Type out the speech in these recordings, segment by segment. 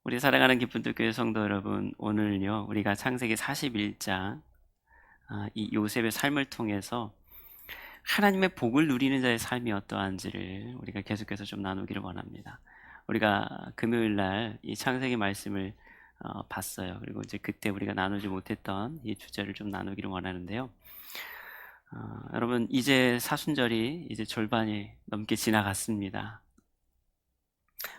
우리 사랑하는 기쁜들교회 성도 여러분, 오늘은요 우리가 창세기 41장 이 요셉의 삶을 통해서 하나님의 복을 누리는 자의 삶이 어떠한지를 우리가 계속해서 좀 나누기를 원합니다. 우리가 금요일 날 이 창세기 말씀을 봤어요. 그리고 이제 그때 우리가 나누지 못했던 이 주제를 좀 나누기를 원하는데요. 여러분, 이제 사순절이 이제 절반이 넘게 지나갔습니다.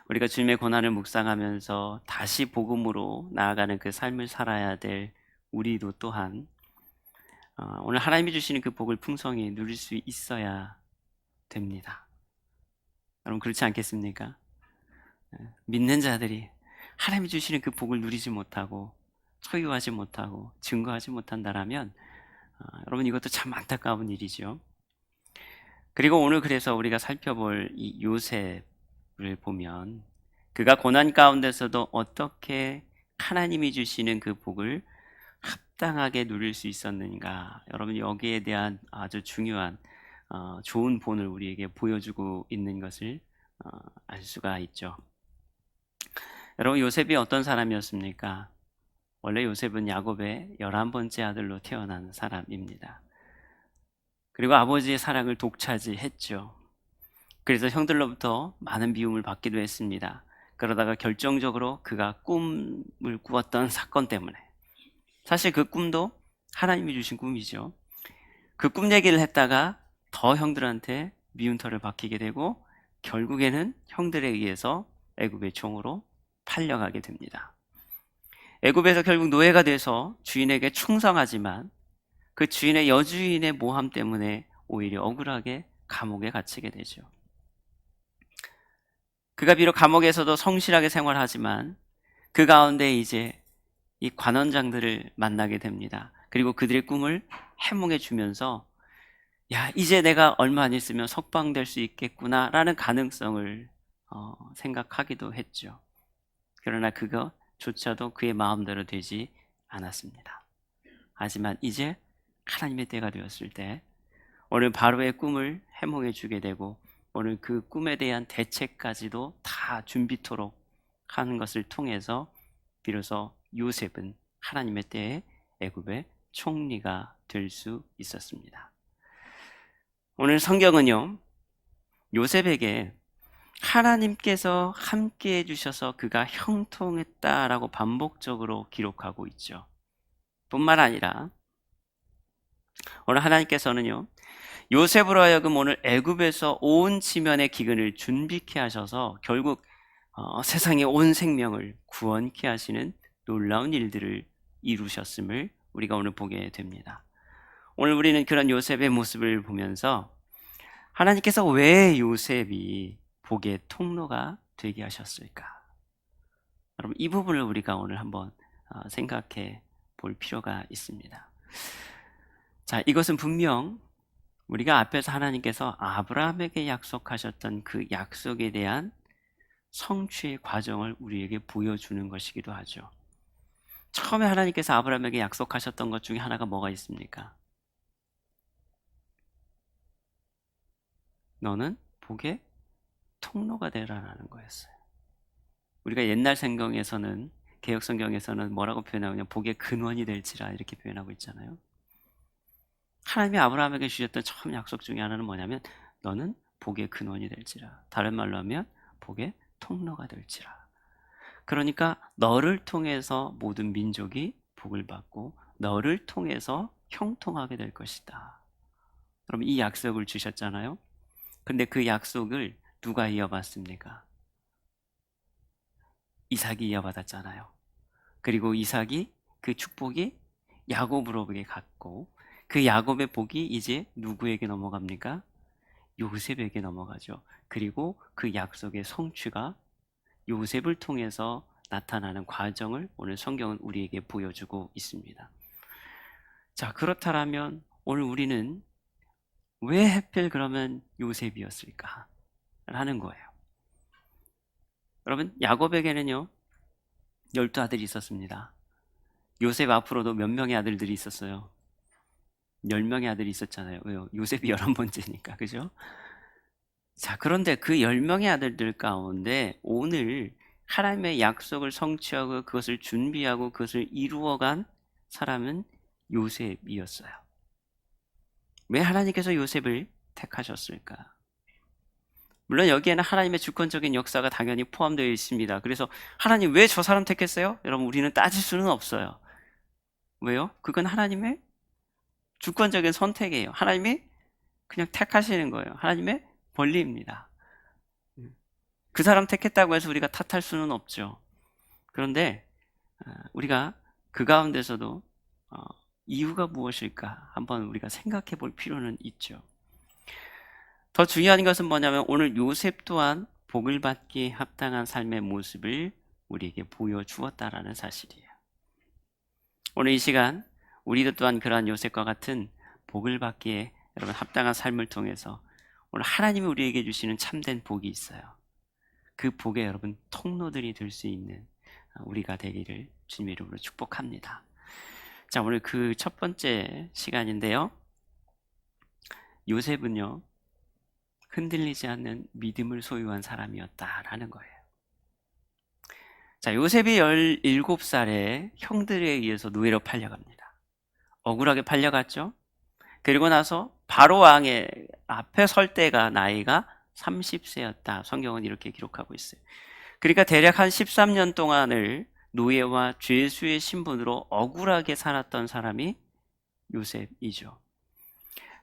우리가 주님의 고난을 묵상하면서 다시 복음으로 나아가는 그 삶을 살아야 될 우리도 또한 오늘 하나님이 주시는 그 복을 풍성히 누릴 수 있어야 됩니다. 여러분, 그렇지 않겠습니까? 믿는 자들이 하나님이 주시는 그 복을 누리지 못하고 소유하지 못하고 증거하지 못한다라면 여러분, 이것도 참 안타까운 일이죠. 그리고 오늘 그래서 우리가 살펴볼 이 요셉을 보면 그가 고난 가운데서도 어떻게 하나님이 주시는 그 복을 합당하게 누릴 수 있었는가, 여러분 여기에 대한 아주 중요한 좋은 본을 우리에게 보여주고 있는 것을 알 수가 있죠. 여러분, 요셉이 어떤 사람이었습니까? 원래 요셉은 야곱의 11번째 아들로 태어난 사람입니다. 그리고 아버지의 사랑을 독차지했죠. 그래서 형들로부터 많은 미움을 받기도 했습니다. 그러다가 결정적으로 그가 꿈을 꾸었던 사건 때문에, 사실 그 꿈도 하나님이 주신 꿈이죠. 그 꿈 얘기를 했다가 더 형들한테 미운털을 박히게 되고 결국에는 형들에 의해서 애굽의 종으로 팔려가게 됩니다. 애굽에서 결국 노예가 돼서 주인에게 충성하지만 그 주인의 여주인의 모함 때문에 오히려 억울하게 감옥에 갇히게 되죠. 그가 비록 감옥에서도 성실하게 생활하지만 그 가운데 이제 이 관원장들을 만나게 됩니다. 그리고 그들의 꿈을 해몽해 주면서 야, 이제 내가 얼마 안 있으면 석방될 수 있겠구나라는 가능성을 생각하기도 했죠. 그러나 그거조차도 그의 마음대로 되지 않았습니다. 하지만 이제 하나님의 때가 되었을 때 오늘 바로의 꿈을 해몽해 주게 되고 오늘 그 꿈에 대한 대책까지도 다 준비토록 하는 것을 통해서 비로소 요셉은 하나님의 때에 애굽의 총리가 될 수 있었습니다. 오늘 성경은요, 요셉에게 하나님께서 함께 해주셔서 그가 형통했다라고 반복적으로 기록하고 있죠. 뿐만 아니라 오늘 하나님께서는요, 요셉으로 하여금 오늘 애굽에서 온 지면의 기근을 준비케 하셔서 결국 세상의 온 생명을 구원케 하시는 놀라운 일들을 이루셨음을 우리가 오늘 보게 됩니다. 오늘 우리는 그런 요셉의 모습을 보면서 하나님께서 왜 요셉이 복의 통로가 되게 하셨을까? 여러분, 이 부분을 우리가 오늘 한번 생각해 볼 필요가 있습니다. 자, 이것은 분명 우리가 앞에서 하나님께서 아브라함에게 약속하셨던 그 약속에 대한 성취의 과정을 우리에게 보여주는 것이기도 하죠. 처음에 하나님께서 아브라함에게 약속하셨던 것 중에 하나가 뭐가 있습니까? 너는 복의 통로가 되라라는 거였어요. 우리가 옛날 성경에서는, 개역 성경에서는 뭐라고 표현하냐면 복의 근원이 될지라 이렇게 표현하고 있잖아요. 하나님이 아브라함에게 주셨던 처음 약속 중에 하나는 뭐냐면 너는 복의 근원이 될지라, 다른 말로 하면 복의 통로가 될지라. 그러니까 너를 통해서 모든 민족이 복을 받고 너를 통해서 형통하게 될 것이다. 그럼 이 약속을 주셨잖아요. 근데 그 약속을 누가 이어받습니까? 이삭이 이어받았잖아요. 그리고 이삭이 그 축복이 야곱으로에게 갔고 그 야곱의 복이 이제 누구에게 넘어갑니까? 요셉에게 넘어가죠. 그리고 그 약속의 성취가 요셉을 통해서 나타나는 과정을 오늘 성경은 우리에게 보여주고 있습니다. 자, 그렇다면 오늘 우리는 왜 하필 그러면 요셉이었을까? 라는 거예요. 여러분, 야곱에게는요 12아들이 있었습니다. 요셉 앞으로도 몇 명의 아들들이 있었어요? 10명의 아들이 있었잖아요. 왜요? 요셉이 11번째니까, 그죠? 자, 그런데 그 10명의 아들들 가운데 오늘 하나님의 약속을 성취하고 그것을 준비하고 그것을 이루어간 사람은 요셉이었어요. 왜 하나님께서 요셉을 택하셨을까? 물론 여기에는 하나님의 주권적인 역사가 당연히 포함되어 있습니다. 그래서 하나님 왜 저 사람 택했어요? 여러분, 우리는 따질 수는 없어요. 왜요? 그건 하나님의 주권적인 선택이에요. 하나님이 그냥 택하시는 거예요. 하나님의 권리입니다. 그 사람 택했다고 해서 우리가 탓할 수는 없죠. 그런데 우리가 그 가운데서도 이유가 무엇일까 한번 우리가 생각해 볼 필요는 있죠. 더 중요한 것은 뭐냐면 오늘 요셉 또한 복을 받기에 합당한 삶의 모습을 우리에게 보여주었다라는 사실이에요. 오늘 이 시간 우리도 또한 그러한 요셉과 같은 복을 받기에 여러분 합당한 삶을 통해서 오늘 하나님이 우리에게 주시는 참된 복이 있어요. 그 복에 여러분 통로들이 될 수 있는 우리가 되기를 주님의 이름으로 축복합니다. 자, 오늘 그 첫 번째 시간인데요. 요셉은요, 흔들리지 않는 믿음을 소유한 사람이었다라는 거예요. 자, 요셉이 17살에 형들에 의해서 노예로 팔려갑니다. 억울하게 팔려갔죠. 그리고 나서 바로 왕의 앞에 설 때가 나이가 30세였다. 성경은 이렇게 기록하고 있어요. 그러니까 대략 한 13년 동안을 노예와 죄수의 신분으로 억울하게 살았던 사람이 요셉이죠.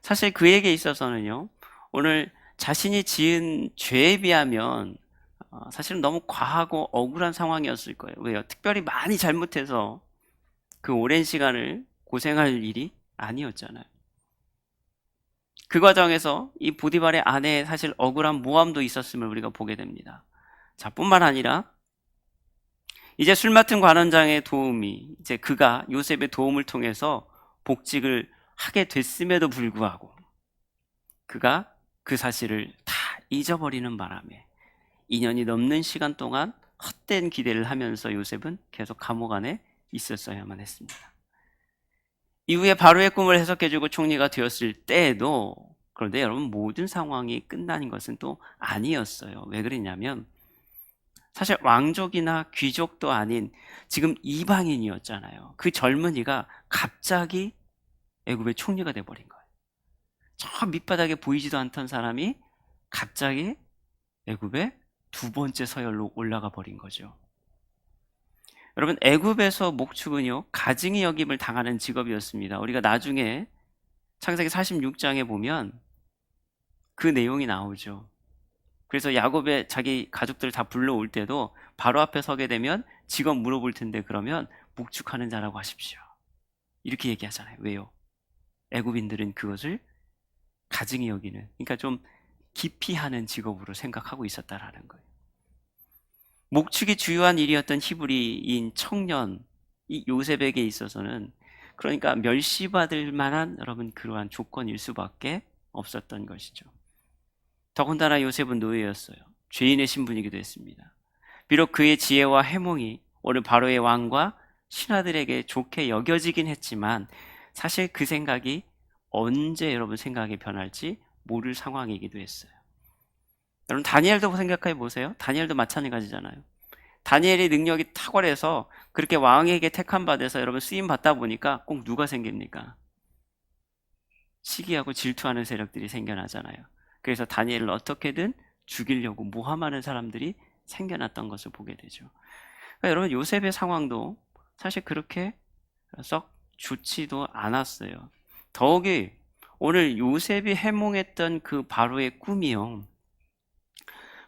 사실 그에게 있어서는요, 오늘 자신이 지은 죄에 비하면 사실은 너무 과하고 억울한 상황이었을 거예요. 왜요? 특별히 많이 잘못해서 그 오랜 시간을 고생할 일이 아니었잖아요. 그 과정에서 이 보디발의 아내의 사실 억울한 모함도 있었음을 우리가 보게 됩니다. 자, 뿐만 아니라 이제 술 맡은 관원장의 도움이 이제 그가 요셉의 도움을 통해서 복직을 하게 됐음에도 불구하고 그가 그 사실을 다 잊어버리는 바람에 2년이 넘는 시간 동안 헛된 기대를 하면서 요셉은 계속 감옥 안에 있었어야만 했습니다. 이후에 바로의 꿈을 해석해주고 총리가 되었을 때에도, 그런데 여러분 모든 상황이 끝난 것은 또 아니었어요. 왜 그랬냐면 사실 왕족이나 귀족도 아닌 지금 이방인이었잖아요. 그 젊은이가 갑자기 애굽의 총리가 돼버린 거예요. 저 밑바닥에 보이지도 않던 사람이 갑자기 애굽의 두 번째 서열로 올라가 버린 거죠. 여러분, 애굽에서 목축은요, 가증이 여김을 당하는 직업이었습니다. 우리가 나중에 창세기 46장에 보면 그 내용이 나오죠. 그래서 야곱의 자기 가족들 다 불러올 때도 바로 앞에 서게 되면 직업 물어볼 텐데 그러면 목축하는 자라고 하십시오. 이렇게 얘기하잖아요. 왜요? 애굽인들은 그것을 가증이 여기는, 그러니까 좀 깊이 하는 직업으로 생각하고 있었다라는 거예요. 목축이 주요한 일이었던 히브리인 청년 이 요셉에게 있어서는 그러니까 멸시받을 만한 여러분 그러한 조건일 수밖에 없었던 것이죠. 더군다나 요셉은 노예였어요. 죄인의 신분이기도 했습니다. 비록 그의 지혜와 해몽이 오늘 바로의 왕과 신하들에게 좋게 여겨지긴 했지만 사실 그 생각이 언제 여러분 생각이 변할지 모를 상황이기도 했어요. 여러분 다니엘도 생각해 보세요. 다니엘도 마찬가지잖아요. 다니엘의 능력이 탁월해서 그렇게 왕에게 택함 받아서 여러분 쓰임 받다 보니까 꼭 누가 생깁니까? 시기하고 질투하는 세력들이 생겨나잖아요. 그래서 다니엘을 어떻게든 죽이려고 모함하는 사람들이 생겨났던 것을 보게 되죠. 그러니까 여러분 요셉의 상황도 사실 그렇게 썩 좋지도 않았어요. 더욱이 오늘 요셉이 해몽했던 그 바로의 꿈이요,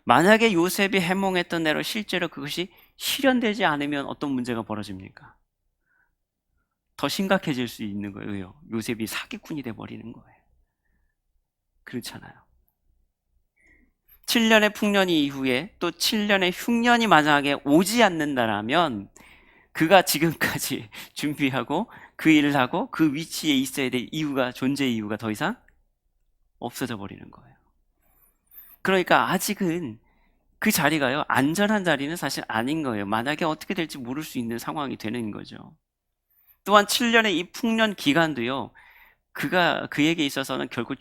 만약에 요셉이 해몽했던 대로 실제로 그것이 실현되지 않으면 어떤 문제가 벌어집니까? 더 심각해질 수 있는 거예요. 왜요? 요셉이 사기꾼이 돼버리는 거예요. 그렇잖아요. 7년의 풍년 이후에 또 7년의 흉년이 만약에 오지 않는다라면 그가 지금까지 준비하고 그 일을 하고 그 위치에 있어야 될 이유가, 존재 이유가 더 이상 없어져 버리는 거예요. 그러니까 아직은 그 자리가요, 안전한 자리는 사실 아닌 거예요. 만약에 어떻게 될지 모를 수 있는 상황이 되는 거죠. 또한 7년의 이 풍년 기간도요, 그에게 있어서는 결코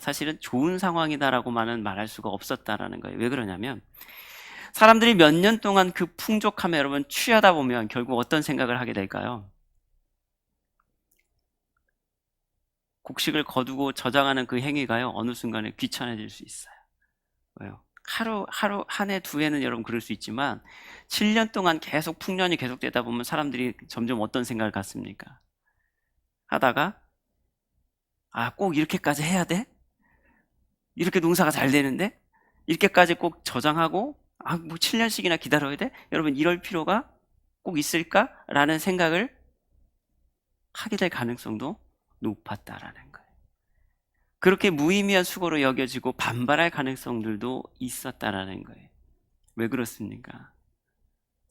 사실은 좋은 상황이다라고만은 말할 수가 없었다라는 거예요. 왜 그러냐면 사람들이 몇 년 동안 그 풍족함에 여러분 취하다 보면 결국 어떤 생각을 하게 될까요? 곡식을 거두고 저장하는 그 행위가요, 어느 순간에 귀찮아질 수 있어요. 왜요? 하루, 한 해, 두 해는 여러분 그럴 수 있지만 7년 동안 계속 풍년이 계속되다 보면 사람들이 점점 어떤 생각을 갖습니까? 하다가 꼭 이렇게까지 해야 돼? 이렇게 농사가 잘 되는데? 이렇게까지 꼭 저장하고 뭐 7년씩이나 기다려야 돼? 여러분 이럴 필요가 꼭 있을까라는 생각을 하게 될 가능성도 높았다라는 거예요. 그렇게 무의미한 수고로 여겨지고 반발할 가능성들도 있었다라는 거예요. 왜 그렇습니까?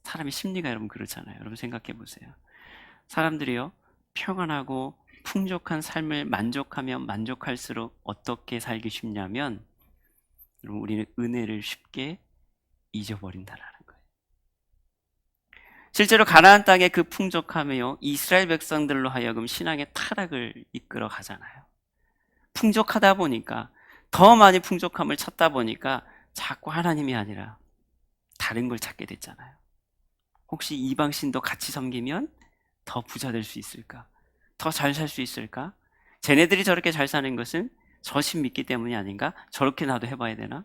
사람의 심리가 여러분 그렇잖아요. 여러분 생각해 보세요. 사람들이요, 평안하고 풍족한 삶을 만족하면 만족할수록 어떻게 살기 쉽냐면, 여러분 우리는 은혜를 쉽게 잊어버린다라는 거예요. 실제로 가나안 땅의 그 풍족함이요, 이스라엘 백성들로 하여금 신앙의 타락을 이끌어 가잖아요. 풍족하다 보니까, 더 많이 풍족함을 찾다 보니까 자꾸 하나님이 아니라 다른 걸 찾게 됐잖아요. 혹시 이방신도 같이 섬기면 더 부자 될 수 있을까? 더 잘 살 수 있을까? 쟤네들이 저렇게 잘 사는 것은 저 신 믿기 때문이 아닌가? 저렇게 나도 해봐야 되나?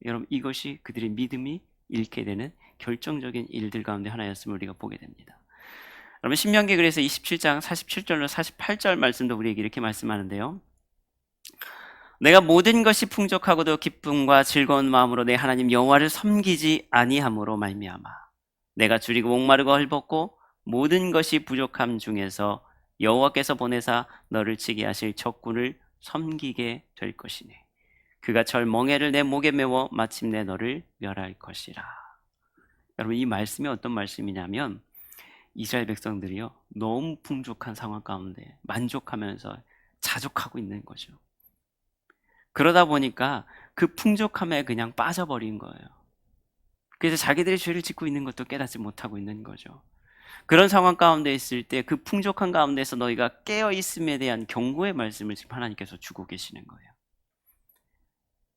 여러분 이것이 그들의 믿음이 잃게 되는 결정적인 일들 가운데 하나였음을 우리가 보게 됩니다. 여러분 신명기 그래서 27장 47절로 48절 말씀도 우리에게 이렇게 말씀하는데요. 내가 모든 것이 풍족하고도 기쁨과 즐거운 마음으로 내 하나님 여호와를 섬기지 아니함으로 말미암아 내가 줄이고 목마르고 헐벗고 모든 것이 부족함 중에서 여호와께서 보내사 너를 치게 하실 적군을 섬기게 될 것이니 그가 절 멍에를 내 목에 메워 마침내 너를 멸할 것이라. 여러분 이 말씀이 어떤 말씀이냐면 이스라엘 백성들이요 너무 풍족한 상황 가운데 만족하면서 자족하고 있는 거죠. 그러다 보니까 그 풍족함에 그냥 빠져버린 거예요. 그래서 자기들이 죄를 짓고 있는 것도 깨닫지 못하고 있는 거죠. 그런 상황 가운데 있을 때 그 풍족한 가운데서 너희가 깨어있음에 대한 경고의 말씀을 지금 하나님께서 주고 계시는 거예요.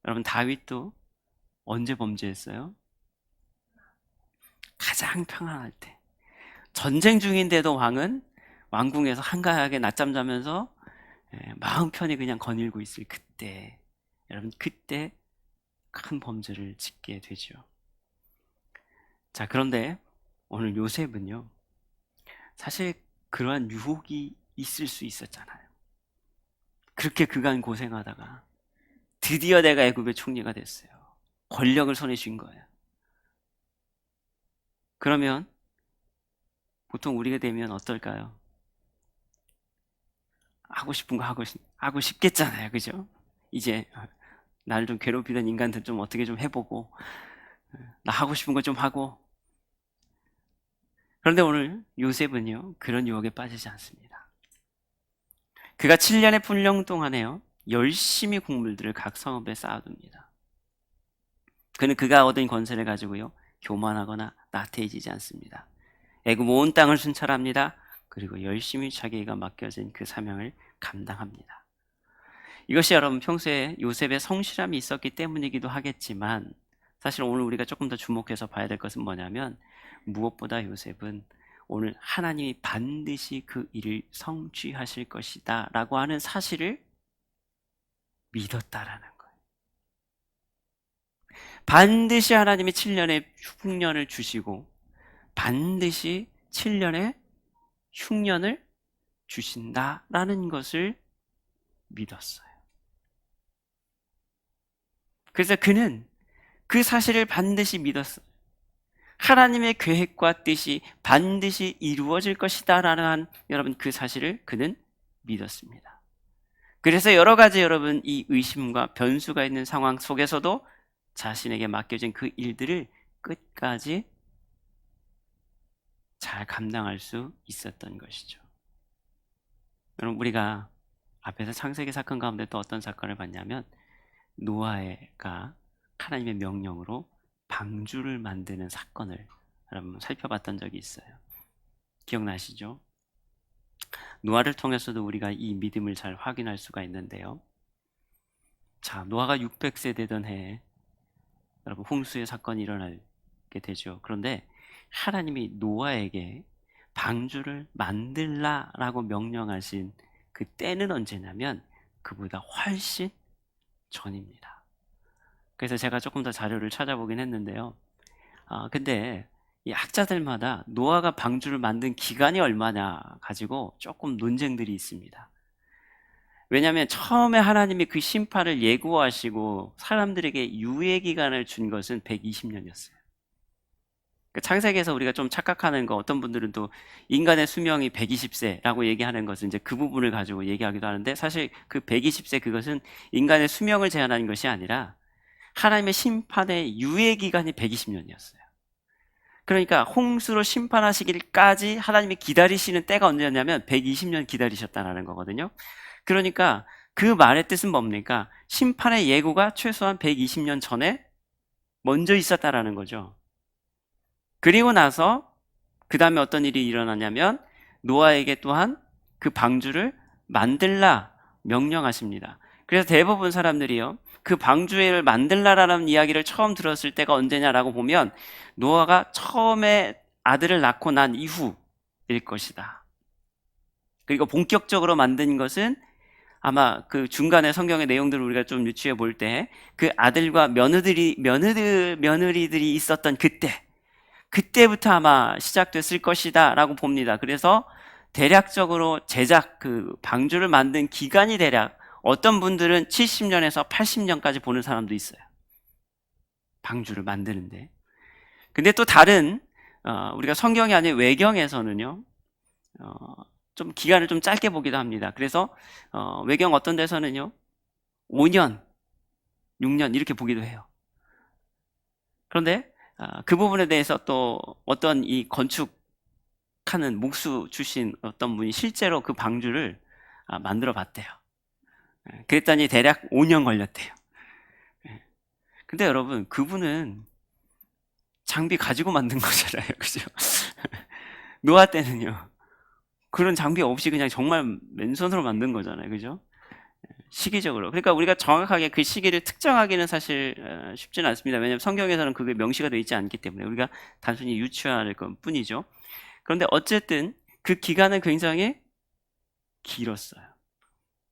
여러분 다윗도 언제 범죄했어요? 가장 평안할 때. 전쟁 중인데도 왕은 왕궁에서 한가하게 낮잠 자면서 마음 편히 그냥 거닐고 있을 그때, 여러분 그때 큰 범죄를 짓게 되죠. 자, 그런데 오늘 요셉은요 사실 그러한 유혹이 있을 수 있었잖아요. 그렇게 그간 고생하다가 드디어 내가 애굽의 총리가 됐어요. 권력을 손에 쥔 거예요. 그러면 보통 우리가 되면 어떨까요? 하고 싶은 거 하고 싶겠잖아요. 그죠? 이제 나를 좀 괴롭히던 인간들 좀 어떻게 좀 해보고 나 하고 싶은 거 좀 하고. 그런데 오늘 요셉은요 그런 유혹에 빠지지 않습니다. 그가 7년의 분량 동안에요 열심히 곡물들을 각 성읍에 쌓아둡니다. 그는 그가 얻은 권세를 가지고요 교만하거나 나태해지지 않습니다. 애굽 온 땅을 순찰합니다. 그리고 열심히 자기가 맡겨진 그 사명을 감당합니다. 이것이 여러분 평소에 요셉의 성실함이 있었기 때문이기도 하겠지만 사실 오늘 우리가 조금 더 주목해서 봐야 될 것은 뭐냐면 무엇보다 요셉은 오늘 하나님이 반드시 그 일을 성취하실 것이다 라고 하는 사실을 믿었다라는 거예요. 반드시 하나님이 7년의 흉년을 주시고 반드시 7년의 흉년을 주신다라는 것을 믿었어요. 그래서 그는 그 사실을 반드시 믿었어요. 하나님의 계획과 뜻이 반드시 이루어질 것이다 라는 여러분 그 사실을 그는 믿었습니다. 그래서 여러 가지 여러분 이 의심과 변수가 있는 상황 속에서도 자신에게 맡겨진 그 일들을 끝까지 잘 감당할 수 있었던 것이죠. 여러분 우리가 앞에서 창세기 사건 가운데 또 어떤 사건을 봤냐면 노아가 하나님의 명령으로 방주를 만드는 사건을 여러분 살펴봤던 적이 있어요. 기억나시죠? 노아를 통해서도 우리가 이 믿음을 잘 확인할 수가 있는데요. 자, 노아가 600세 되던 해에 여러분 홍수의 사건이 일어나게 되죠. 그런데 하나님이 노아에게 방주를 만들라라고 명령하신 그 때는 언제냐면 그보다 훨씬 전입니다. 그래서 제가 조금 더 자료를 찾아보긴 했는데요. 근데 이 학자들마다 노아가 방주를 만든 기간이 얼마냐 가지고 조금 논쟁들이 있습니다. 왜냐하면 처음에 하나님이 그 심판을 예고하시고 사람들에게 유예 기간을 준 것은 120년이었어요. 창세기에서 우리가 좀 착각하는 거, 어떤 분들은 또 인간의 수명이 120세라고 얘기하는 것은 이제 그 부분을 가지고 얘기하기도 하는데, 사실 그 120세 그것은 인간의 수명을 제한하는 것이 아니라 하나님의 심판의 유예 기간이 120년이었어요. 그러니까 홍수로 심판하시기까지 하나님이 기다리시는 때가 언제였냐면 120년 기다리셨다는 거거든요. 그러니까 그 말의 뜻은 뭡니까? 심판의 예고가 최소한 120년 전에 먼저 있었다라는 거죠. 그리고 나서 그 다음에 어떤 일이 일어나냐면 노아에게 또한 그 방주를 만들라 명령하십니다. 그래서 대부분 사람들이요, 그 방주를 만들라라는 이야기를 처음 들었을 때가 언제냐라고 보면 노아가 처음에 아들을 낳고 난 이후일 것이다. 그리고 본격적으로 만든 것은 아마 그 중간에 성경의 내용들을 우리가 좀 유추해 볼 때 그 아들과 며느리들이 있었던 그때부터 아마 시작됐을 것이다 라고 봅니다. 그래서 대략적으로 그 방주를 만든 기간이 대략 어떤 분들은 70년에서 80년까지 보는 사람도 있어요. 방주를 만드는데. 근데 또 다른 우리가 성경이 아닌 외경에서는요, 좀 기간을 좀 짧게 보기도 합니다. 그래서 외경 어떤 데서는요 5년, 6년 이렇게 보기도 해요. 그런데 그 부분에 대해서 또 어떤 이 건축하는 목수 출신 어떤 분이 실제로 그 방주를 만들어 봤대요. 그랬더니 대략 5년 걸렸대요. 근데 여러분, 그분은 장비 가지고 만든 거잖아요. 그죠? 노아 때는요, 그런 장비 없이 그냥 정말 맨손으로 만든 거잖아요. 그죠? 시기적으로. 그러니까 우리가 정확하게 그 시기를 특정하기는 사실 쉽지는 않습니다. 왜냐하면 성경에서는 그게 명시가 되어 있지 않기 때문에 우리가 단순히 유추할 것 뿐이죠. 그런데 어쨌든 그 기간은 굉장히 길었어요.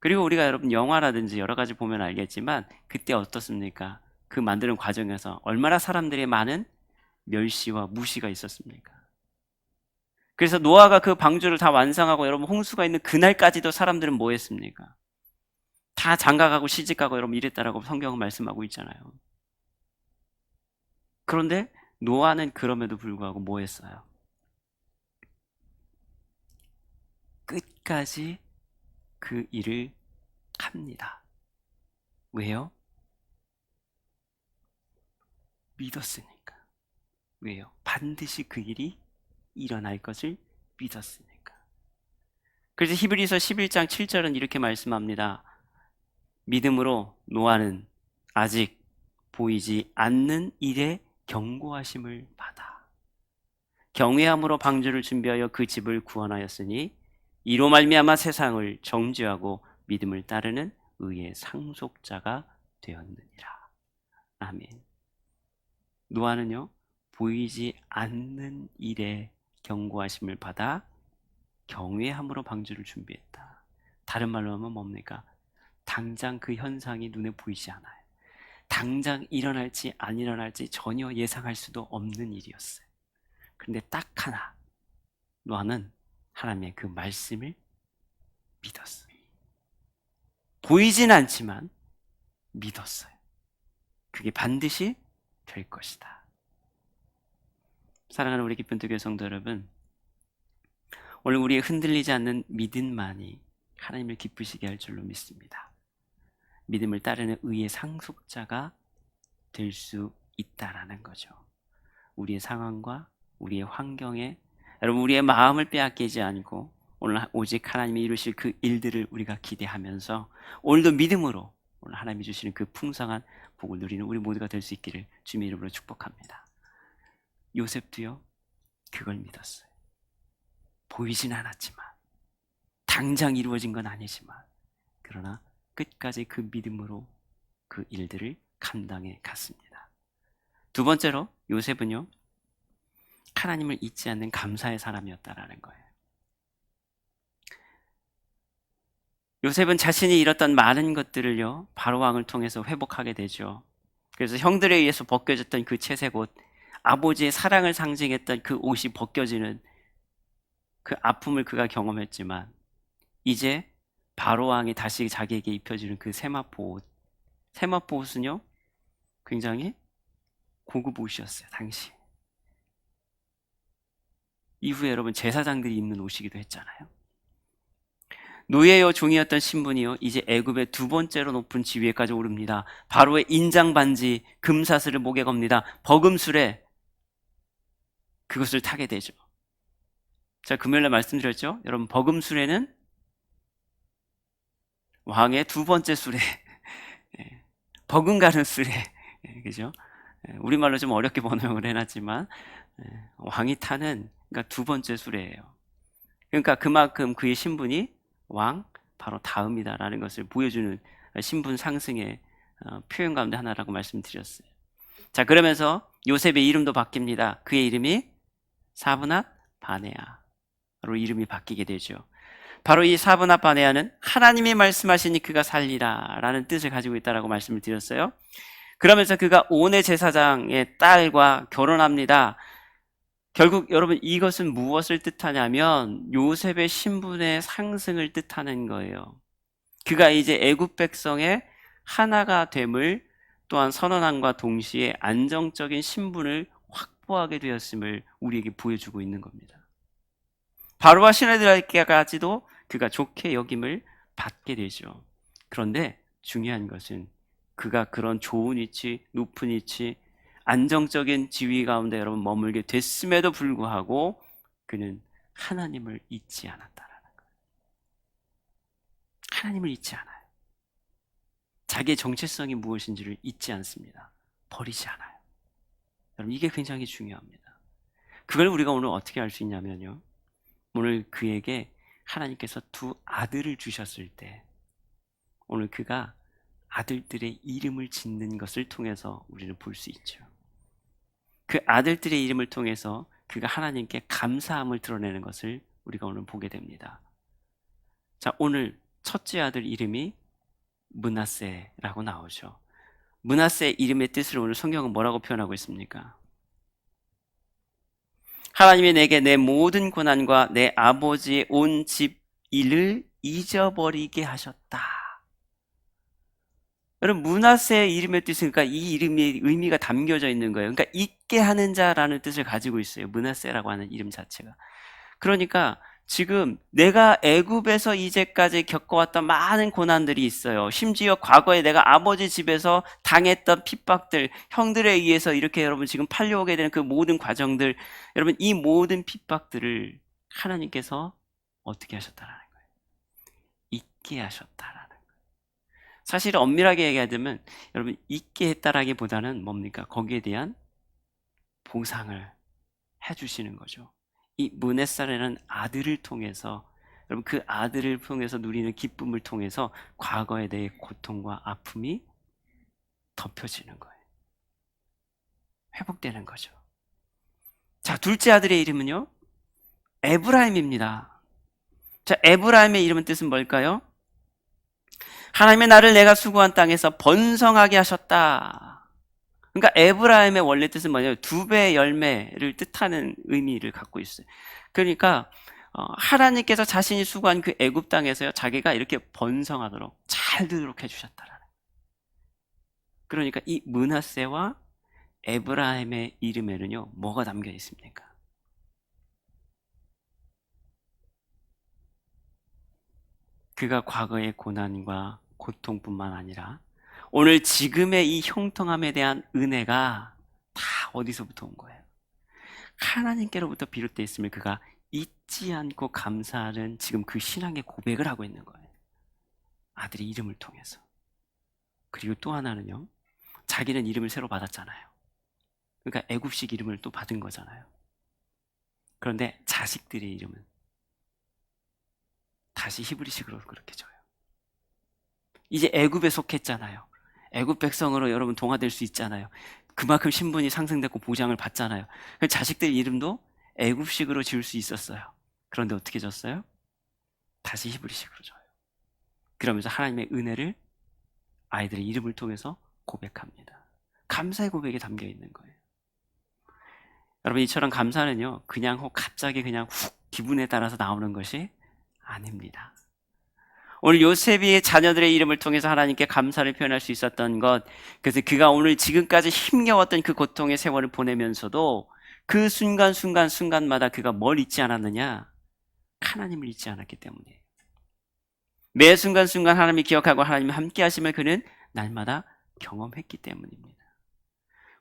그리고 우리가 여러분 영화라든지 여러 가지 보면 알겠지만 그때 어떻습니까? 그 만드는 과정에서 얼마나 사람들의 많은 멸시와 무시가 있었습니까? 그래서 노아가 그 방주를 다 완성하고 여러분 홍수가 있는 그날까지도 사람들은 뭐 했습니까? 다 장가가고 시집가고 여러분 이랬다라고 성경은 말씀하고 있잖아요. 그런데 노아는 그럼에도 불구하고 뭐 했어요? 끝까지 그 일을 합니다. 왜요? 믿었으니까. 왜요? 반드시 그 일이 일어날 것을 믿었으니까. 그래서 히브리서 11장 7절은 이렇게 말씀합니다. 믿음으로 노아는 아직 보이지 않는 일에 경고하심을 받아 경외함으로 방주를 준비하여 그 집을 구원하였으니 이로 말미암아 세상을 정죄하고 믿음을 따르는 의의 상속자가 되었느니라. 아멘. 노아는요, 보이지 않는 일에 경고하심을 받아 경외함으로 방주를 준비했다. 다른 말로 하면 뭡니까? 당장 그 현상이 눈에 보이지 않아요. 당장 일어날지 안 일어날지 전혀 예상할 수도 없는 일이었어요. 그런데 딱 하나, 노아는 하나님의 그 말씀을 믿었어요. 보이진 않지만 믿었어요. 그게 반드시 될 것이다. 사랑하는 우리 기쁜 교회 성도 여러분, 오늘 우리의 흔들리지 않는 믿음만이 하나님을 기쁘시게 할 줄로 믿습니다. 믿음을 따르는 의의 상속자가 될 수 있다라는 거죠. 우리의 상황과 우리의 환경에 여러분 우리의 마음을 빼앗기지 않고 오늘 오직 하나님이 이루실 그 일들을 우리가 기대하면서 오늘도 믿음으로 오늘 하나님이 주시는 그 풍성한 복을 누리는 우리 모두가 될 수 있기를 주님의 이름으로 축복합니다. 요셉도요, 그걸 믿었어요. 보이진 않았지만, 당장 이루어진 건 아니지만, 그러나 끝까지 그 믿음으로 그 일들을 감당해 갔습니다. 두 번째로 요셉은요, 하나님을 잊지 않는 감사의 사람이었다라는 거예요. 요셉은 자신이 잃었던 많은 것들을요, 바로 왕을 통해서 회복하게 되죠. 그래서 형들에 의해서 벗겨졌던 그 채색 옷, 아버지의 사랑을 상징했던 그 옷이 벗겨지는 그 아픔을 그가 경험했지만, 이제 바로 왕이 다시 자기에게 입혀주는 그 세마포 옷, 세마포 옷은요, 굉장히 고급 옷이었어요, 당시. 이후에 여러분 제사장들이 입는 옷이기도 했잖아요. 노예요 종이었던 신분이요, 이제 애굽의 두 번째로 높은 지위에까지 오릅니다. 바로의 인장 반지, 금사슬을 목에 겁니다. 버금술에 그것을 타게 되죠. 제가 금요일에 말씀드렸죠. 여러분, 버금술에는 왕의 두 번째 수레, 버금가는 수레, 그죠? 우리말로 좀 어렵게 번역을 해놨지만 왕이 타는, 그러니까 두 번째 수레예요. 그러니까 그만큼 그의 신분이 왕 바로 다음이다라는 것을 보여주는 신분 상승의 표현 가운데 하나라고 말씀드렸어요. 자, 그러면서 요셉의 이름도 바뀝니다. 그의 이름이 사브낫 바네아로 이름이 바뀌게 되죠. 바로 이 사브낫 바네아는 하나님이 말씀하시니 그가 살리라 라는 뜻을 가지고 있다라고 말씀을 드렸어요. 그러면서 그가 온의 제사장의 딸과 결혼합니다. 결국 여러분, 이것은 무엇을 뜻하냐면 요셉의 신분의 상승을 뜻하는 거예요. 그가 이제 애굽 백성의 하나가 됨을 또한 선언함과 동시에 안정적인 신분을 확보하게 되었음을 우리에게 보여주고 있는 겁니다. 바로와 신하들에게까지도 그가 좋게 여김을 받게 되죠. 그런데 중요한 것은 그가 그런 좋은 위치, 높은 위치, 안정적인 지위 가운데 여러분 머물게 됐음에도 불구하고 그는 하나님을 잊지 않았다라는 거예요. 하나님을 잊지 않아요. 자기의 정체성이 무엇인지를 잊지 않습니다. 버리지 않아요. 여러분, 이게 굉장히 중요합니다. 그걸 우리가 오늘 어떻게 알 수 있냐면요, 오늘 그에게 하나님께서 두 아들을 주셨을 때 오늘 그가 아들들의 이름을 짓는 것을 통해서 우리는 볼 수 있죠. 그 아들들의 이름을 통해서 그가 하나님께 감사함을 드러내는 것을 우리가 오늘 보게 됩니다. 자, 오늘 첫째 아들 이름이 므낫세라고 나오죠. 므낫세의 이름의 뜻을 오늘 성경은 뭐라고 표현하고 있습니까? 하나님이 내게 내 모든 고난과 내 아버지의 온 집 일을 잊어버리게 하셨다. 여러분, 므낫세의 이름의 뜻은, 그러니까 이 이름의 의미가 담겨져 있는 거예요. 그러니까 잊게 하는 자라는 뜻을 가지고 있어요. 므낫세라고 하는 이름 자체가. 그러니까 지금 내가 애굽에서 이제까지 겪어왔던 많은 고난들이 있어요. 심지어 과거에 내가 아버지 집에서 당했던 핍박들, 형들에 의해서 이렇게 여러분 지금 팔려오게 되는 그 모든 과정들, 여러분 이 모든 핍박들을 하나님께서 어떻게 하셨다라는 거예요? 잊게 하셨다라는 거예요. 사실 엄밀하게 얘기하자면 여러분, 잊게 했다라기보다는 뭡니까? 거기에 대한 보상을 해주시는 거죠. 이 므낫세라는 아들을 통해서, 여러분 그 아들을 통해서 누리는 기쁨을 통해서 과거에 대해 고통과 아픔이 덮여지는 거예요. 회복되는 거죠. 자, 둘째 아들의 이름은요, 에브라임입니다. 자, 에브라임의 이름은 뜻은 뭘까요? 하나님의 나를 내가 수고한 땅에서 번성하게 하셨다. 그러니까 에브라임의 원래 뜻은 뭐냐면 두 배의 열매를 뜻하는 의미를 갖고 있어요. 그러니까 하나님께서 자신이 수고한 그 애굽 땅에서요, 자기가 이렇게 번성하도록 잘 되도록 해주셨다라는. 그러니까 이 므낫세와 에브라임의 이름에는요, 뭐가 담겨 있습니까? 그가 과거의 고난과 고통뿐만 아니라 오늘 지금의 이 형통함에 대한 은혜가 다 어디서부터 온 거예요? 하나님께로부터 비롯되어 있음을 그가 잊지 않고 감사하는 지금 그 신앙의 고백을 하고 있는 거예요. 아들의 이름을 통해서. 그리고 또 하나는요, 자기는 이름을 새로 받았잖아요. 그러니까 애굽식 이름을 또 받은 거잖아요. 그런데 자식들의 이름은 다시 히브리식으로 그렇게 줘요. 이제 애굽에 속했잖아요. 애굽 백성으로 여러분 동화될 수 있잖아요. 그만큼 신분이 상승됐고 보장을 받잖아요. 자식들 이름도 애굽식으로 지을 수 있었어요. 그런데 어떻게 졌어요? 다시 히브리식으로 져요. 그러면서 하나님의 은혜를 아이들의 이름을 통해서 고백합니다. 감사의 고백이 담겨 있는 거예요. 여러분, 이처럼 감사는요, 그냥 갑자기 그냥 훅 기분에 따라서 나오는 것이 아닙니다. 오늘 요셉이 자녀들의 이름을 통해서 하나님께 감사를 표현할 수 있었던 것, 그래서 그가 오늘 지금까지 힘겨웠던 그 고통의 세월을 보내면서도 그 순간마다 그가 뭘 잊지 않았느냐? 하나님을 잊지 않았기 때문이에요. 매 순간순간 하나님이 기억하고 하나님이 함께 하심을 그는 날마다 경험했기 때문입니다.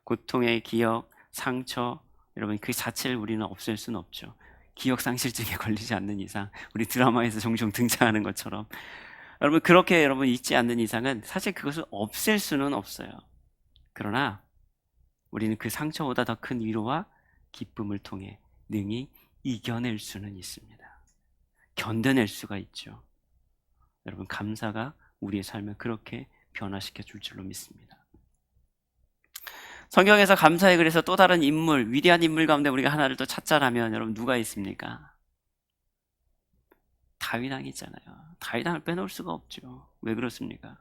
고통의 기억, 상처, 여러분 그 자체를 우리는 없앨 수는 없죠. 기억상실증에 걸리지 않는 이상, 우리 드라마에서 종종 등장하는 것처럼 여러분 그렇게 여러분 잊지 않는 이상은 사실 그것을 없앨 수는 없어요. 그러나 우리는 그 상처보다 더 큰 위로와 기쁨을 통해 능히 이겨낼 수는 있습니다. 견뎌낼 수가 있죠. 여러분 감사가 우리의 삶을 그렇게 변화시켜 줄 줄로 믿습니다. 성경에서 감사의 글에서 또 다른 인물, 위대한 인물 가운데 우리가 하나를 또 찾자라면 여러분 누가 있습니까? 다윗 왕이 있잖아요. 다윗 왕을 빼놓을 수가 없죠. 왜 그렇습니까?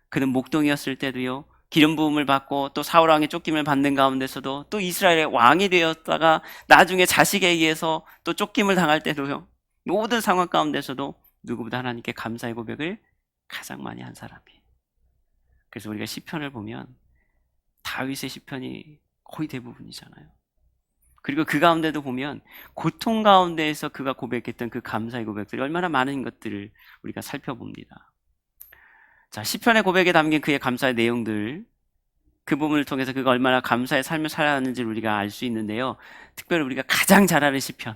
그는 목동이었을 때도요, 기름 부음을 받고 또 사울 왕의 쫓김을 받는 가운데서도 또 이스라엘의 왕이 되었다가 나중에 자식에 의해서 또 쫓김을 당할 때도요, 모든 상황 가운데서도 누구보다 하나님께 감사의 고백을 가장 많이 한 사람이. 그래서 우리가 시편을 보면 다윗의 시편이 거의 대부분이잖아요. 그리고 그 가운데도 보면 고통 가운데에서 그가 고백했던 그 감사의 고백들이 얼마나 많은 것들을 우리가 살펴봅니다. 자, 시편의 고백에 담긴 그의 감사의 내용들, 그 부분을 통해서 그가 얼마나 감사의 삶을 살아왔는지를 우리가 알 수 있는데요. 특별히 우리가 가장 잘 아는 시편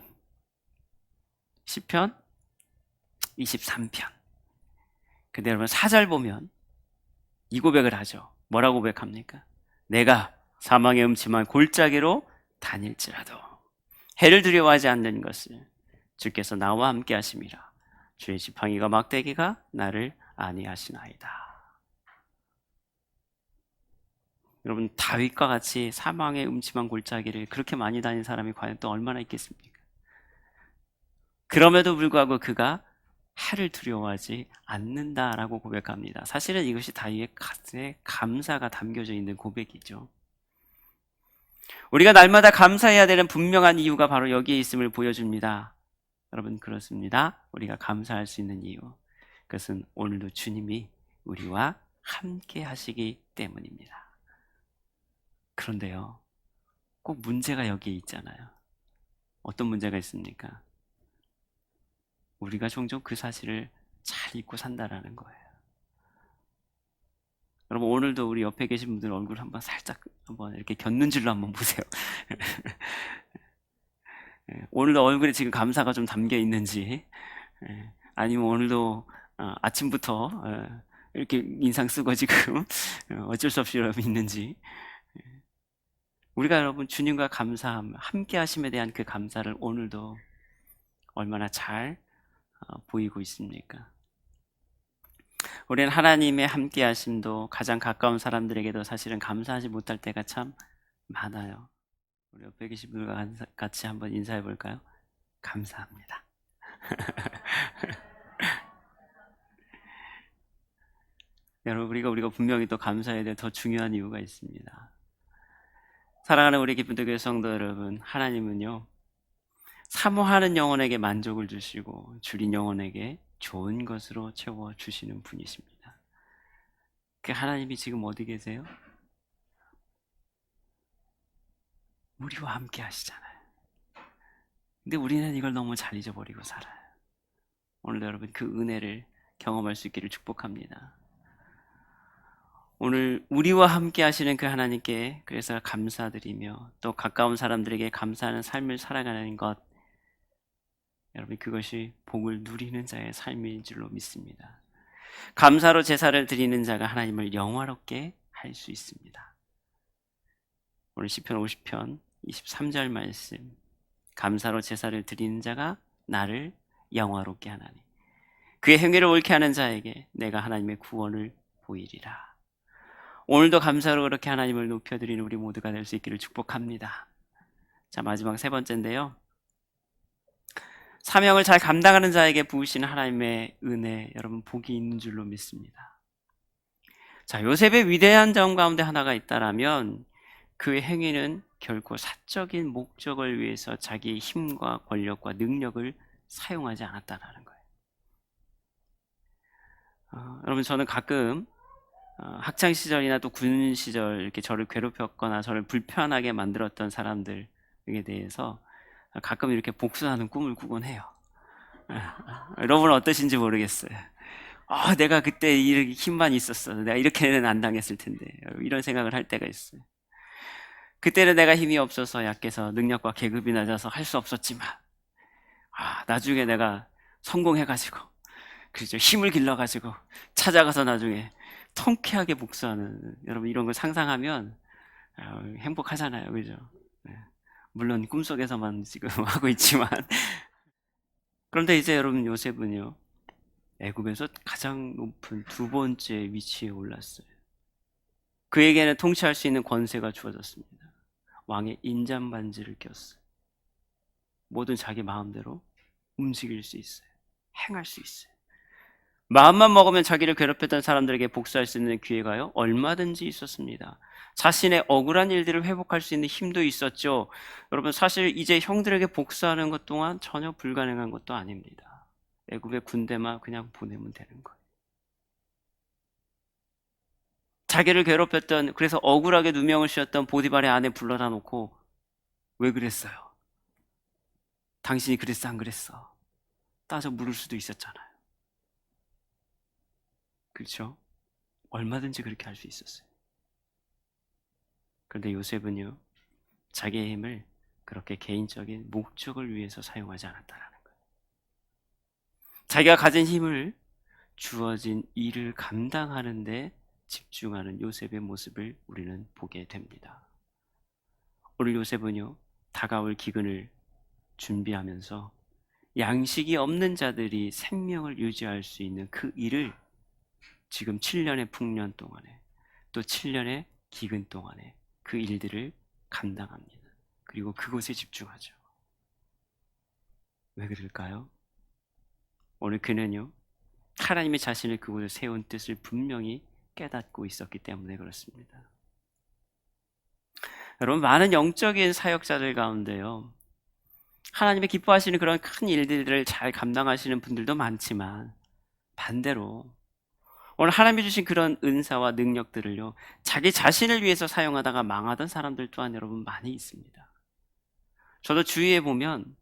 23편. 근데 여러분 4절 보면 이 고백을 하죠. 뭐라고 고백합니까? 내가 사망의 음침한 골짜기로 다닐지라도 해를 두려워하지 않는 것을 주께서 나와 함께 하심이라. 주의 지팡이가 막대기가 나를 안위하시나이다. 여러분 다윗과 같이 사망의 음침한 골짜기를 그렇게 많이 다닌 사람이 과연 또 얼마나 있겠습니까? 그럼에도 불구하고 그가 해를 두려워하지 않는다라고 고백합니다. 사실은 이것이 다윗의 가슴에 감사가 담겨져 있는 고백이죠. 우리가 날마다 감사해야 되는 분명한 이유가 바로 여기에 있음을 보여줍니다. 여러분 그렇습니다. 우리가 감사할 수 있는 이유, 그것은 오늘도 주님이 우리와 함께 하시기 때문입니다. 그런데요, 꼭 문제가 여기에 있잖아요. 어떤 문제가 있습니까? 우리가 종종 그 사실을 잘 잊고 산다라는 거예요. 여러분 오늘도 우리 옆에 계신 분들 얼굴 한번 살짝 한번 이렇게 곁눈질로 한번 보세요. 오늘도 얼굴에 지금 감사가 좀 담겨 있는지, 아니면 오늘도 아침부터 이렇게 인상 쓰고 지금 어쩔 수 없이 여러분 있는지, 우리가 여러분 주님과 감사함, 함께 하심에 대한 그 감사를 오늘도 얼마나 잘 보이고 있습니까? 우리는 하나님의 함께 하심도 가장 가까운 사람들에게도 사실은 감사하지 못할 때가 참 많아요. 우리 옆에 계신 분들과 같이 한번 인사해 볼까요? 감사합니다. 여러분 우리가 분명히 또 감사해야 될 더 중요한 이유가 있습니다. 사랑하는 우리 기쁨의 교회 성도 여러분, 하나님은요 사모하는 영혼에게 만족을 주시고 줄인 영혼에게 좋은 것으로 채워주시는 분이십니다. 그 하나님이 지금 어디 계세요? 우리와 함께 하시잖아요. 근데 우리는 이걸 너무 잘 잊어버리고 살아요. 오늘도 여러분 그 은혜를 경험할 수 있기를 축복합니다. 오늘 우리와 함께 하시는 그 하나님께 그래서 감사드리며 또 가까운 사람들에게 감사하는 삶을 살아가는 것, 여러분 그것이 복을 누리는 자의 삶인 줄로 믿습니다. 감사로 제사를 드리는 자가 하나님을 영화롭게 할 수 있습니다. 오늘 시편 50편 23절 말씀, 감사로 제사를 드리는 자가 나를 영화롭게 하나니 그의 행위를 옳게 하는 자에게 내가 하나님의 구원을 보이리라. 오늘도 감사로 그렇게 하나님을 높여드리는 우리 모두가 될 수 있기를 축복합니다. 자, 마지막 세 번째인데요. 사명을 잘 감당하는 자에게 부으시는 하나님의 은혜, 여러분 복이 있는 줄로 믿습니다. 자, 요셉의 위대한 점 가운데 하나가 있다라면 그의 행위는 결코 사적인 목적을 위해서 자기의 힘과 권력과 능력을 사용하지 않았다라는 거예요. 여러분, 저는 가끔 학창 시절이나 또 군 시절 이렇게 저를 괴롭혔거나 저를 불편하게 만들었던 사람들에 대해서 가끔 이렇게 복수하는 꿈을 꾸곤 해요. 여러분은 어떠신지 모르겠어요. 내가 그때 이렇게 힘만 있었어. 내가 이렇게는 안 당했을 텐데. 이런 생각을 할 때가 있어요. 그때는 내가 힘이 없어서 약해서 능력과 계급이 낮아서 할 수 없었지만, 나중에 내가 성공해가지고, 그죠? 힘을 길러가지고 찾아가서 나중에 통쾌하게 복수하는, 여러분 이런 걸 상상하면 행복하잖아요, 그죠? 네. 물론 꿈속에서만 지금 하고 있지만. 그런데 이제 여러분 요셉은요, 애굽에서 가장 높은 두 번째 위치에 올랐어요. 그에게는 통치할 수 있는 권세가 주어졌습니다. 왕의 인잠 반지를 꼈어요. 뭐든 자기 마음대로 움직일 수 있어요. 행할 수 있어요. 마음만 먹으면 자기를 괴롭혔던 사람들에게 복수할 수 있는 기회가요, 얼마든지 있었습니다. 자신의 억울한 일들을 회복할 수 있는 힘도 있었죠. 여러분, 사실 이제 형들에게 복수하는 것 또한 전혀 불가능한 것도 아닙니다. 애굽의 군대만 그냥 보내면 되는 거예요. 자기를 괴롭혔던, 그래서 억울하게 누명을 씌웠던 보디발의 아내 불러다 놓고 왜 그랬어요? 당신이 그랬어 안 그랬어? 따져 물을 수도 있었잖아요. 그렇죠? 얼마든지 그렇게 할 수 있었어요. 그런데 요셉은요, 자기의 힘을 그렇게 개인적인 목적을 위해서 사용하지 않았다라는 거예요. 자기가 가진 힘을 주어진 일을 감당하는 데 집중하는 요셉의 모습을 우리는 보게 됩니다. 오늘 요셉은요, 다가올 기근을 준비하면서 양식이 없는 자들이 생명을 유지할 수 있는 그 일을 지금 7년의 풍년 동안에, 또 7년의 기근 동안에 그 일들을 감당합니다. 그리고 그곳에 집중하죠. 왜 그럴까요? 오늘 그는요, 하나님의 자신을 그곳에 세운 뜻을 분명히 깨닫고 있었기 때문에 그렇습니다. 여러분, 많은 영적인 사역자들 가운데요, 하나님의 기뻐하시는 그런 큰 일들을 잘 감당하시는 분들도 많지만, 반대로 오늘 하나님이 주신 그런 은사와 능력들을요, 자기 자신을 위해서 사용하다가 망하던 사람들 또한 여러분 많이 있습니다. 저도 주위에 보면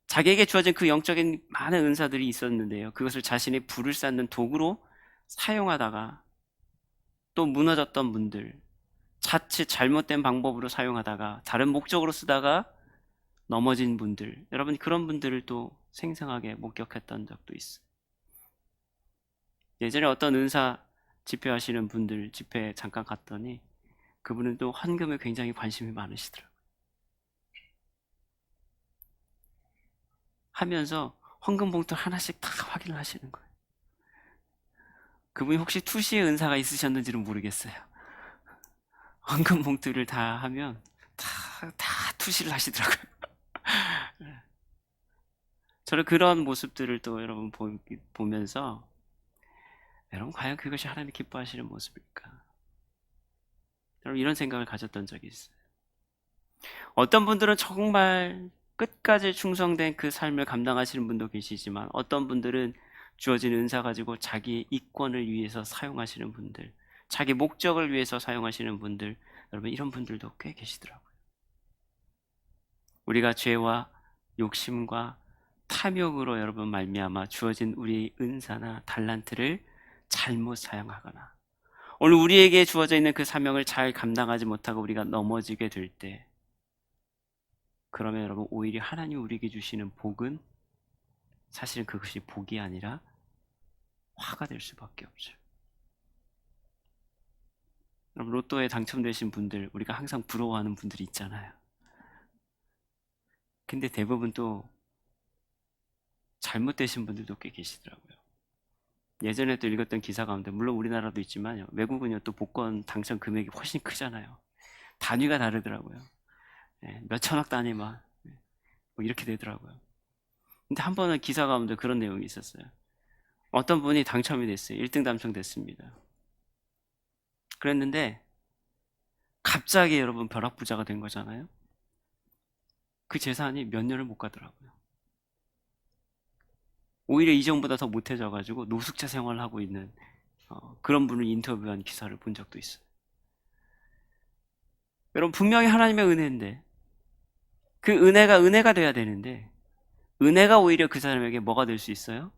자기에게 주어진 그 영적인 많은 은사들이 있었는데요, 그것을 자신의 불을 쌓는 도구로 사용하다가 또 무너졌던 분들, 자칫 잘못된 방법으로 사용하다가 다른 목적으로 쓰다가 넘어진 분들, 여러분 그런 분들을 또 생생하게 목격했던 적도 있어요. 예전에 어떤 은사 집회하시는 분들 집회 잠깐 갔더니 그분은 또 헌금에 굉장히 관심이 많으시더라고요. 하면서 헌금 봉투 하나씩 다 확인을 하시는 거예요. 그분이 혹시 투시의 은사가 있으셨는지는 모르겠어요. 헌금 봉투를 다 하면 다 투시를 하시더라고요. 저는 그런 모습들을 또 여러분 보면서, 여러분 과연 그것이 하나님 기뻐하시는 모습일까? 여러분 이런 생각을 가졌던 적이 있어요. 어떤 분들은 정말 끝까지 충성된 그 삶을 감당하시는 분도 계시지만, 어떤 분들은 주어진 은사 가지고 자기 이권을 위해서 사용하시는 분들, 자기 목적을 위해서 사용하시는 분들, 여러분 이런 분들도 꽤 계시더라고요. 우리가 죄와 욕심과 탐욕으로 여러분 말미암아 주어진 우리 은사나 달란트를 잘못 사용하거나, 오늘 우리에게 주어져 있는 그 사명을 잘 감당하지 못하고 우리가 넘어지게 될 때, 그러면 여러분 오히려 하나님 우리에게 주시는 복은 사실은 그것이 복이 아니라 화가 될 수밖에 없죠. 여러분 로또에 당첨되신 분들, 우리가 항상 부러워하는 분들이 있잖아요. 근데 대부분 또 잘못되신 분들도 꽤 계시더라고요. 예전에 또 읽었던 기사 가운데, 물론 우리나라도 있지만 외국은요 또 복권 당첨 금액이 훨씬 크잖아요. 단위가 다르더라고요. 예, 몇 천억 단위 막 뭐 이렇게 되더라고요. 근데 한 번은 기사 가운데 그런 내용이 있었어요. 어떤 분이 당첨이 됐어요. 1등 당첨됐습니다. 그랬는데 갑자기 여러분 벼락부자가 된 거잖아요. 그 재산이 몇 년을 못 가더라고요. 오히려 이전보다 더 못해져가지고 노숙자 생활을 하고 있는 그런 분을 인터뷰한 기사를 본 적도 있어요. 여러분 분명히 하나님의 은혜인데, 그 은혜가 돼야 되는데, 은혜가 오히려 그 사람에게 뭐가 될 수 있어요?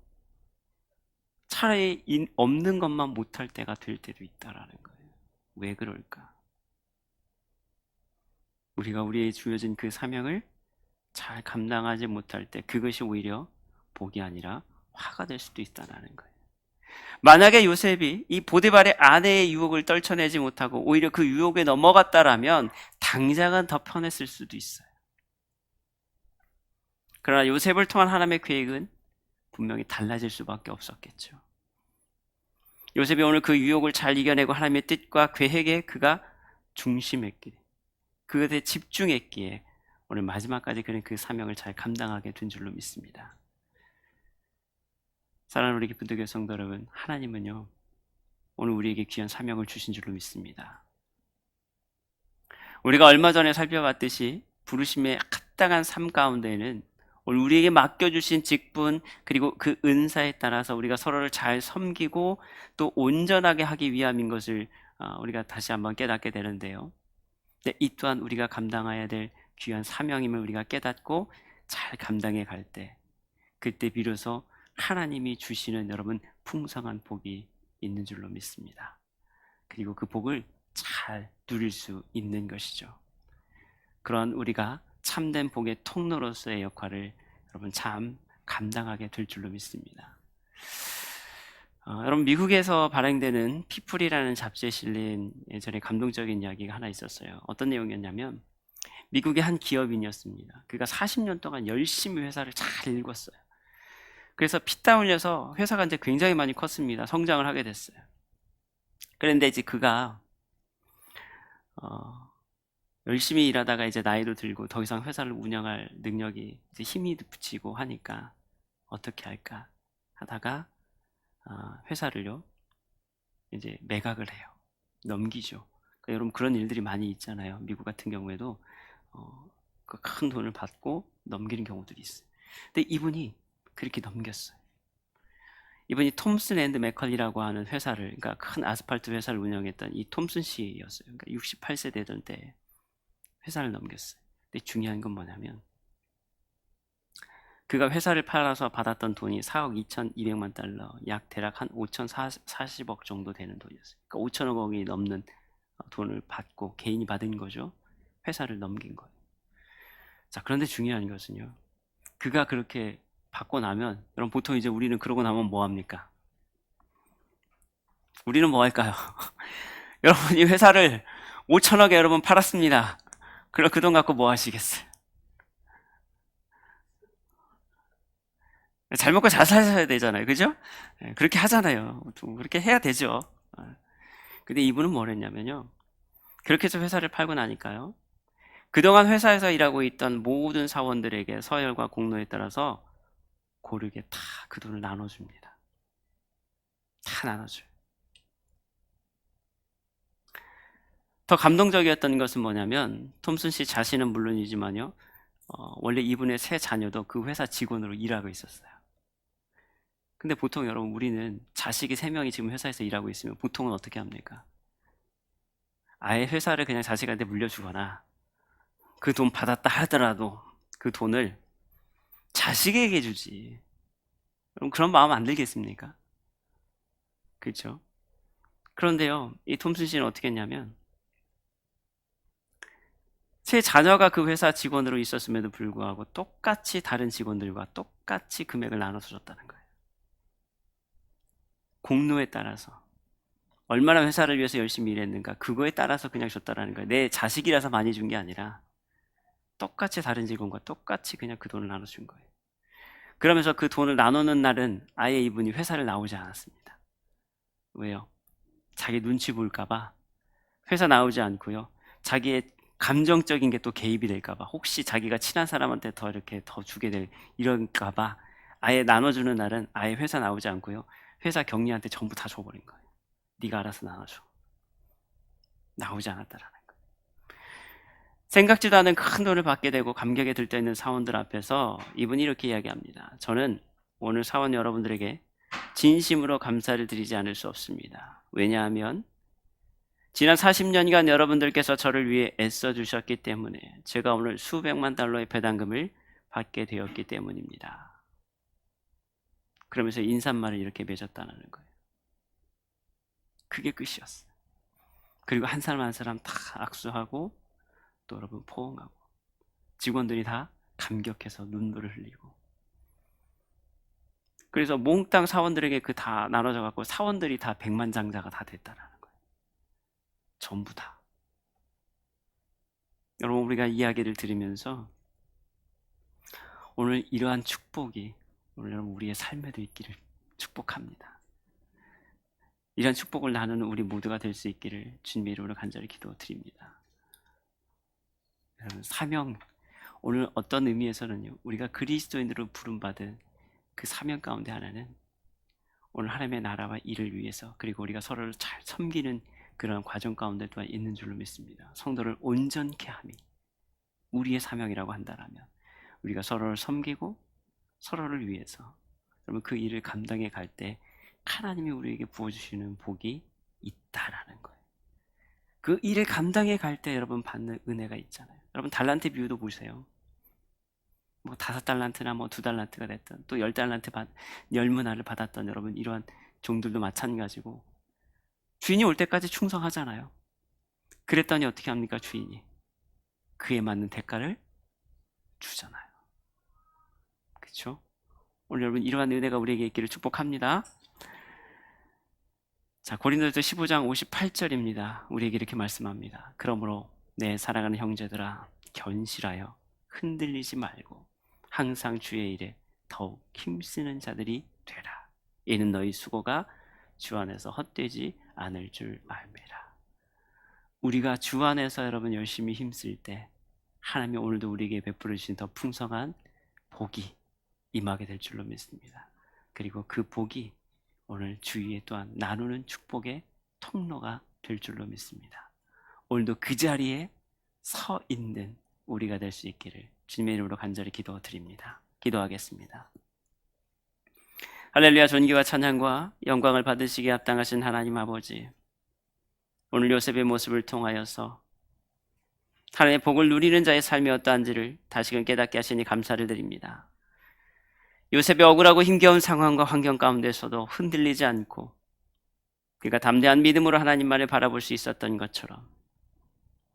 차라리 없는 것만 못할 때가 될 때도 있다라는 거예요. 왜 그럴까? 우리가 우리의 주어진 그 사명을 잘 감당하지 못할 때 그것이 오히려 복이 아니라 화가 될 수도 있다는 거예요. 만약에 요셉이 이 보디발의 아내의 유혹을 떨쳐내지 못하고 오히려 그 유혹에 넘어갔다라면 당장은 더 편했을 수도 있어요. 그러나 요셉을 통한 하나님의 계획은 분명히 달라질 수밖에 없었겠죠. 요셉이 오늘 그 유혹을 잘 이겨내고 하나님의 뜻과 계획에 그가 중심했기에, 그것에 집중했기에 오늘 마지막까지 그는 그 사명을 잘 감당하게 된 줄로 믿습니다. 사랑하는 우리 기쁜 교회 성도 여러분, 하나님은요 오늘 우리에게 귀한 사명을 주신 줄로 믿습니다. 우리가 얼마 전에 살펴봤듯이 부르심에 합당한 삶 가운데에는 오늘 우리에게 맡겨주신 직분 그리고 그 은사에 따라서 우리가 서로를 잘 섬기고 또 온전하게 하기 위함인 것을 우리가 다시 한번 깨닫게 되는데요. 근데 이 또한 우리가 감당해야 될 귀한 사명임을 우리가 깨닫고 잘 감당해 갈 때, 그때 비로소 하나님이 주시는 여러분 풍성한 복이 있는 줄로 믿습니다. 그리고 그 복을 잘 누릴 수 있는 것이죠. 그런 우리가 참된 복의 통로로서의 역할을 여러분 참 감당하게 될 줄로 믿습니다. 여러분 미국에서 발행되는 피플이라는 잡지에 실린 예전에 감동적인 이야기가 하나 있었어요. 어떤 내용이었냐면 미국의 한 기업인이었습니다. 그가 40년 동안 열심히 회사를 잘 일궜어요. 그래서 피땀 흘려서 회사가 이제 굉장히 많이 컸습니다. 성장을 하게 됐어요. 그런데 이제 그가 열심히 일하다가 이제 나이도 들고 더 이상 회사를 운영할 능력이 이제 힘이 붙이고 하니까 어떻게 할까 하다가 회사를요 이제 매각을 해요. 넘기죠. 그러니까 여러분 그런 일들이 많이 있잖아요. 미국 같은 경우에도 그 큰 돈을 받고 넘기는 경우들이 있어요. 근데 이분이 그렇게 넘겼어요. 이분이 톰슨 앤드 맥컬리라고 하는 회사를, 그러니까 큰 아스팔트 회사를 운영했던 이 톰슨 씨였어요. 그러니까 68세 되던 때 회사를 넘겼어요. 근데 중요한 건 뭐냐면 그가 회사를 팔아서 받았던 돈이 4억 2,200만 달러, 약 대략 한 5,040억 정도 되는 돈이었어요. 그러니까 5천억 원이 넘는 돈을 받고 개인이 받은 거죠. 회사를 넘긴 거예요. 자, 그런데 중요한 것은요. 그가 그렇게 받고 나면, 여러분 보통 이제 우리는 그러고 나면 뭐 합니까? 우리는 뭐 할까요? 여러분 이 회사를 5천억에 여러분 팔았습니다. 그럼 그 돈 갖고 뭐 하시겠어요? 잘 먹고 잘 사셔야 되잖아요. 그죠? 그렇게 하잖아요. 그렇게 해야 되죠. 근데 이분은 뭘 했냐면요. 그렇게 해서 회사를 팔고 나니까요. 그동안 회사에서 일하고 있던 모든 사원들에게 서열과 공로에 따라서 고르게 다 그 돈을 나눠줍니다. 다 나눠줘요. 더 감동적이었던 것은 뭐냐면 톰슨 씨 자신은 물론이지만요. 원래 이분의 세 자녀도 그 회사 직원으로 일하고 있었어요. 근데 보통 여러분 우리는 자식이 3명이 지금 회사에서 일하고 있으면 보통은 어떻게 합니까? 아예 회사를 그냥 자식한테 물려주거나 그 돈 받았다 하더라도 그 돈을 자식에게 주지. 그럼 그런 마음 안 들겠습니까? 그렇죠? 그런데요, 이 톰슨 씨는 어떻게 했냐면 제 자녀가 그 회사 직원으로 있었음에도 불구하고 똑같이 다른 직원들과 똑같이 금액을 나눠서 줬다는 거예요. 공로에 따라서 얼마나 회사를 위해서 열심히 일했는가 그거에 따라서 그냥 줬다라는 거예요. 내 자식이라서 많이 준 게 아니라 똑같이 다른 직원과 똑같이 그냥 그 돈을 나눠준 거예요. 그러면서 그 돈을 나누는 날은 아예 이분이 회사를 나오지 않았습니다. 왜요? 자기 눈치 볼까봐 회사 나오지 않고요. 자기의 감정적인 게 또 개입이 될까봐, 혹시 자기가 친한 사람한테 더 이렇게 더 주게 될 이런가봐 아예 나눠주는 날은 아예 회사 나오지 않고요. 회사 경리한테 전부 다 줘버린 거예요. 네가 알아서 나눠줘. 나오지 않았다라는 거예요. 생각지도 않은 큰 돈을 받게 되고 감격에 들떠 있는 사원들 앞에서 이분이 이렇게 이야기합니다. 저는 오늘 사원 여러분들에게 진심으로 감사를 드리지 않을 수 없습니다. 왜냐하면 지난 40년간 여러분들께서 저를 위해 애써주셨기 때문에 제가 오늘 수백만 달러의 배당금을 받게 되었기 때문입니다. 그러면서 인사말을 이렇게 맺었다는 거예요. 그게 끝이었어요. 그리고 한 사람 한 사람 다 악수하고 또 여러분 포옹하고 직원들이 다 감격해서 눈물을 흘리고, 그래서 몽땅 사원들에게 그 다 나눠져 갖고 사원들이 다 백만장자가 다 됐다라는 거예요. 전부 다. 여러분, 우리가 이야기를 들으면서 오늘 이러한 축복이 오늘 여러분 우리의 삶에도 있기를 축복합니다. 이런 축복을 나누는 우리 모두가 될 수 있기를 주님의 이름으로 간절히 기도드립니다. 여러분, 사명, 오늘 어떤 의미에서는요, 우리가 그리스도인으로 부름받은 그 사명 가운데 하나는 오늘 하나님의 나라와 일을 위해서, 그리고 우리가 서로를 잘 섬기는 그런 과정 가운데 또한 있는 줄로 믿습니다. 성도를 온전케 함이 우리의 사명이라고 한다면 우리가 서로를 섬기고 서로를 위해서 여러분 그 일을 감당해 갈 때 하나님이 우리에게 부어주시는 복이 있다라는 거예요. 그 일을 감당해 갈 때 여러분 받는 은혜가 있잖아요. 여러분 달란트 비유도 보세요. 뭐 5달란트나 뭐 2달란트가 됐던, 또 10달란트 10문화를 받았던 여러분 이러한 종들도 마찬가지고 주인이 올 때까지 충성하잖아요. 그랬더니 어떻게 합니까? 주인이 그에 맞는 대가를 주잖아요. 그렇죠? 오늘 여러분 이러한 은혜가 우리에게 있기를 축복합니다. 자, 고린도서 15장 58절입니다. 우리에게 이렇게 말씀합니다. 그러므로 내 사랑하는 형제들아, 견실하여 흔들리지 말고 항상 주의 일에 더욱 힘쓰는 자들이 되라. 이는 너희 수고가 주 안에서 헛되지 않을 줄 알매라. 우리가 주 안에서 여러분 열심히 힘쓸 때 하나님이 오늘도 우리에게 베풀어 주신 더 풍성한 복이 임하게 될 줄로 믿습니다. 그리고 그 복이 오늘 주위에 또한 나누는 축복의 통로가 될 줄로 믿습니다. 오늘도 그 자리에 서 있는 우리가 될 수 있기를 주님의 이름으로 간절히 기도드립니다. 기도하겠습니다. 할렐루야. 존귀와 찬양과 영광을 받으시기에 합당하신 하나님 아버지, 오늘 요셉의 모습을 통하여서 하나님의 복을 누리는 자의 삶이 어떠한지를 다시금 깨닫게 하시니 감사를 드립니다. 요셉의 억울하고 힘겨운 상황과 환경 가운데서도 흔들리지 않고 그가 담대한 믿음으로 하나님만을 바라볼 수 있었던 것처럼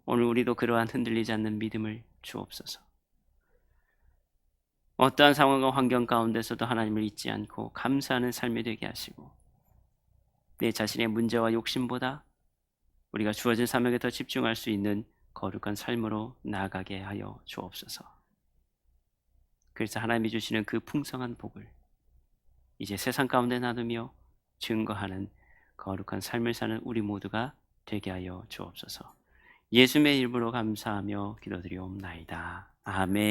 오늘 우리도 그러한 흔들리지 않는 믿음을 주옵소서. 어떠한 상황과 환경 가운데서도 하나님을 잊지 않고 감사하는 삶이 되게 하시고 내 자신의 문제와 욕심보다 우리가 주어진 사명에 더 집중할 수 있는 거룩한 삶으로 나아가게 하여 주옵소서. 그래서 하나님이 주시는 그 풍성한 복을 이제 세상 가운데 나누며 증거하는 거룩한 삶을 사는 우리 모두가 되게 하여 주옵소서. 예수님의 이름으로 감사하며 기도드리옵나이다. 아멘.